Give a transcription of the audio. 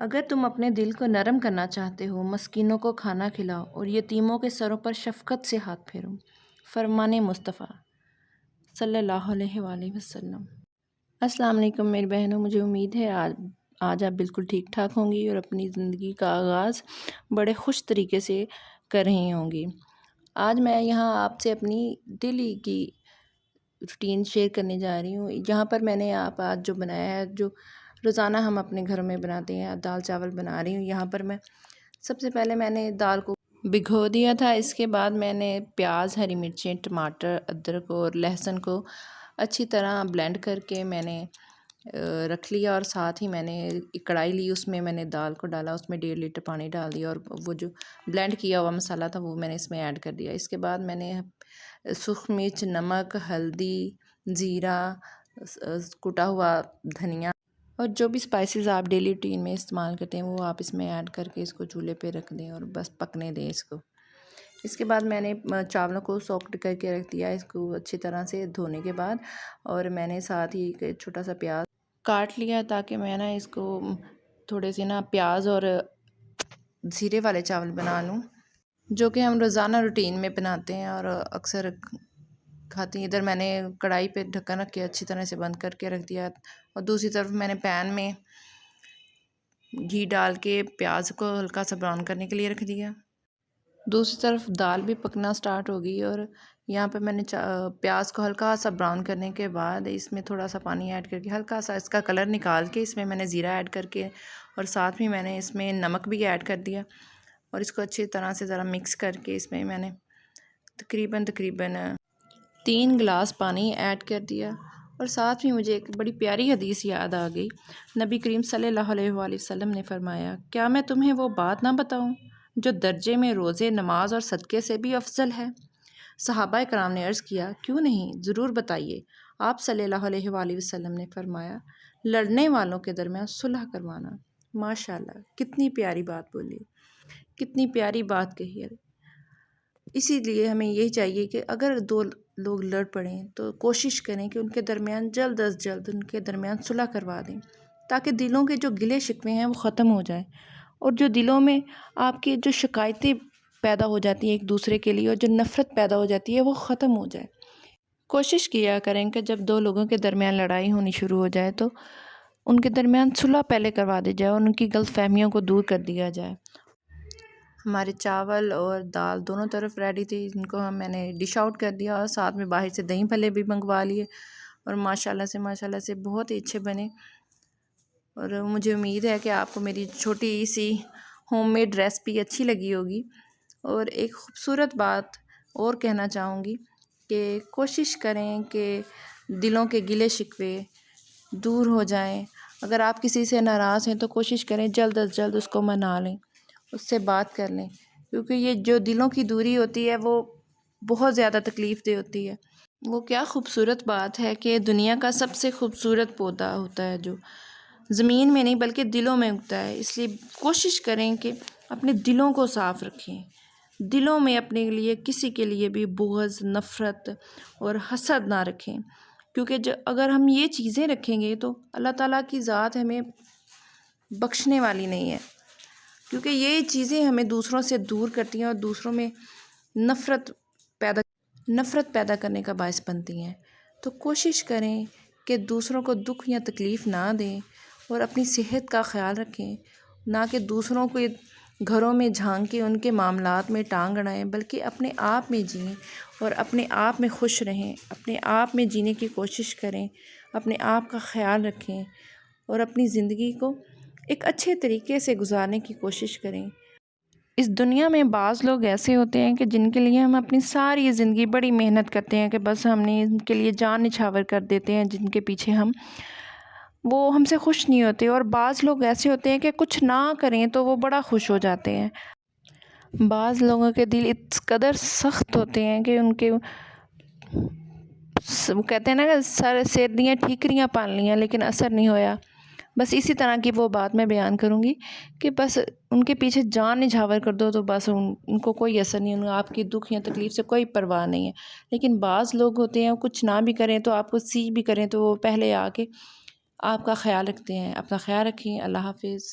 اگر تم اپنے دل کو نرم کرنا چاہتے ہو، مسکینوں کو کھانا کھلاؤ اور یتیموں کے سروں پر شفقت سے ہاتھ پھیرو۔ فرمان مصطفیٰ صلی اللہ علیہ وآلہ وسلم۔ السلام علیکم میری بہنوں، مجھے امید ہے آج آپ بالکل ٹھیک ٹھاک ہوں گی اور اپنی زندگی کا آغاز بڑے خوش طریقے سے کر رہی ہوں گی۔ آج میں یہاں آپ سے اپنی ڈیلی کی روٹین شیئر کرنے جا رہی ہوں، جہاں پر میں نے آج جو بنایا ہے، جو روزانہ ہم اپنے گھروں میں بناتے ہیں، دال چاول بنا رہی ہوں۔ یہاں پر میں سب سے پہلے میں نے دال کو بھگو دیا تھا، اس کے بعد میں نے پیاز، ہری مرچیں، ٹماٹر، ادرک اور لہسن کو اچھی طرح بلینڈ کر کے میں نے رکھ لیا، اور ساتھ ہی میں نے ایک کڑھائی لی، اس میں نے دال کو ڈالا، اس میں 1.5 لیٹر پانی ڈال دیا، اور وہ جو بلینڈ کیا ہوا مسالہ تھا وہ میں نے اس میں ایڈ کر دیا۔ اس کے بعد میں نے سرخ مرچ، نمک، ہلدی، زیرہ، کوٹا ہوا دھنیا اور جو بھی سپائسز آپ ڈیلی روٹین میں استعمال کرتے ہیں وہ آپ اس میں ایڈ کر کے اس کو چولہے پہ رکھ دیں اور بس پکنے دیں اس کو۔ اس کے بعد میں نے چاولوں کو سوکڈ کر کے رکھ دیا، اس کو اچھی طرح سے دھونے کے بعد، اور میں نے ساتھ ہی ایک چھوٹا سا پیاز کاٹ لیا تاکہ میں اس کو تھوڑے سے پیاز اور زیرے والے چاول بنا لوں، جو کہ ہم روزانہ روٹین میں بناتے ہیں اور اکثر کھاتی ہیں۔ ادھر میں نے کڑھائی پہ ڈھکن رکھ کے اچھی طرح سے بند کر کے رکھ دیا، اور دوسری طرف میں نے پین میں گھی ڈال کے پیاز کو ہلکا سا براؤن کرنے کے لیے رکھ دیا۔ دوسری طرف دال بھی پکنا سٹارٹ ہو گئی، اور یہاں پہ میں نے پیاز کو ہلکا سا براؤن کرنے کے بعد اس میں تھوڑا سا پانی ایڈ کر کے ہلکا سا اس کا کلر نکال کے اس میں نے زیرہ ایڈ کر کے، اور ساتھ میں نے اس میں نمک بھی ایڈ کر دیا، اور اس کو اچھی طرح سے ذرا مکس کر کے اس میں نے تقریباً 3 گلاس پانی ایڈ کر دیا۔ اور ساتھ میں مجھے ایک بڑی پیاری حدیث یاد آ گئی۔ نبی کریم صلی اللہ علیہ وآلہ وسلم نے فرمایا، کیا میں تمہیں وہ بات نہ بتاؤں جو درجے میں روزے، نماز اور صدقے سے بھی افضل ہے؟ صحابہ کرام نے عرض کیا، کیوں نہیں، ضرور بتائیے۔ آپ صلی اللہ علیہ وآلہ وسلم نے فرمایا، لڑنے والوں کے درمیان صلح کروانا۔ ماشاءاللہ، کتنی پیاری بات بولی، کتنی پیاری بات کہی ہے۔ اسی لیے ہمیں یہی چاہیے کہ اگر 2 لوگ لڑ پڑیں تو کوشش کریں کہ ان کے درمیان جلد از جلد ان کے درمیان صلح کروا دیں، تاکہ دلوں کے جو گلے شکوے ہیں وہ ختم ہو جائیں، اور جو دلوں میں آپ کی جو شکایتیں پیدا ہو جاتی ہیں ایک دوسرے کے لیے، اور جو نفرت پیدا ہو جاتی ہے وہ ختم ہو جائے۔ کوشش کیا کریں کہ جب 2 لوگوں کے درمیان لڑائی ہونی شروع ہو جائے تو ان کے درمیان صلح پہلے کروا دی جائے اور ان کی غلط فہمیوں کو دور کر دیا جائے۔ ہمارے چاول اور دال دونوں طرف ریڈی تھی، ان کو میں نے ڈش آؤٹ کر دیا، اور ساتھ میں باہر سے دہی بھلے بھی منگوا لیے، اور ماشاءاللہ سے بہت ہی اچھے بنے۔ اور مجھے امید ہے کہ آپ کو میری چھوٹی سی ہوم میڈ ریسپی اچھی لگی ہوگی۔ اور ایک خوبصورت بات اور کہنا چاہوں گی کہ کوشش کریں کہ دلوں کے گلے شکوے دور ہو جائیں۔ اگر آپ کسی سے ناراض ہیں تو کوشش کریں جلد از جلد اس کو منا لیں، اس سے بات کر لیں، کیونکہ یہ جو دلوں کی دوری ہوتی ہے وہ بہت زیادہ تکلیف دہ ہوتی ہے۔ وہ کیا خوبصورت بات ہے کہ دنیا کا سب سے خوبصورت پودا ہوتا ہے جو زمین میں نہیں بلکہ دلوں میں اگتا ہے۔ اس لیے کوشش کریں کہ اپنے دلوں کو صاف رکھیں، دلوں میں اپنے لیے کسی کے لیے بھی بغض، نفرت اور حسد نہ رکھیں، کیونکہ اگر ہم یہ چیزیں رکھیں گے تو اللہ تعالیٰ کی ذات ہمیں بخشنے والی نہیں ہے، کیونکہ یہ چیزیں ہمیں دوسروں سے دور کرتی ہیں اور دوسروں میں نفرت پیدا کرنے کا باعث بنتی ہیں۔ تو کوشش کریں کہ دوسروں کو دکھ یا تکلیف نہ دیں، اور اپنی صحت کا خیال رکھیں، نہ کہ دوسروں کو گھروں میں جھانک کے ان کے معاملات میں ٹانگ اڑائیں، بلکہ اپنے آپ میں جئیں اور اپنے آپ میں خوش رہیں، اپنے آپ میں جینے کی کوشش کریں، اپنے آپ کا خیال رکھیں اور اپنی زندگی کو ایک اچھے طریقے سے گزارنے کی کوشش کریں۔ اس دنیا میں بعض لوگ ایسے ہوتے ہیں کہ جن کے لیے ہم اپنی ساری زندگی بڑی محنت کرتے ہیں کہ بس ہم نے ان کے لیے جان نچھاور کر دیتے ہیں، جن کے پیچھے وہ ہم سے خوش نہیں ہوتے، اور بعض لوگ ایسے ہوتے ہیں کہ کچھ نہ کریں تو وہ بڑا خوش ہو جاتے ہیں۔ بعض لوگوں کے دل اس قدر سخت ہوتے ہیں کہ ان کے وہ کہتے ہیں نا کہ سیر دیاں ٹھیکریاں پال لیاں لیکن اثر نہیں ہویا۔ بس اسی طرح کی وہ بات میں بیان کروں گی کہ بس ان کے پیچھے جان نچھاور کر دو تو بس ان کو کوئی اثر نہیں، ان آپ کی دکھ یا تکلیف سے کوئی پرواہ نہیں ہے۔ لیکن بعض لوگ ہوتے ہیں کچھ نہ بھی کریں تو آپ کو سی بھی کریں تو وہ پہلے آ کے آپ کا خیال رکھتے ہیں۔ اپنا خیال رکھیں، اللہ حافظ۔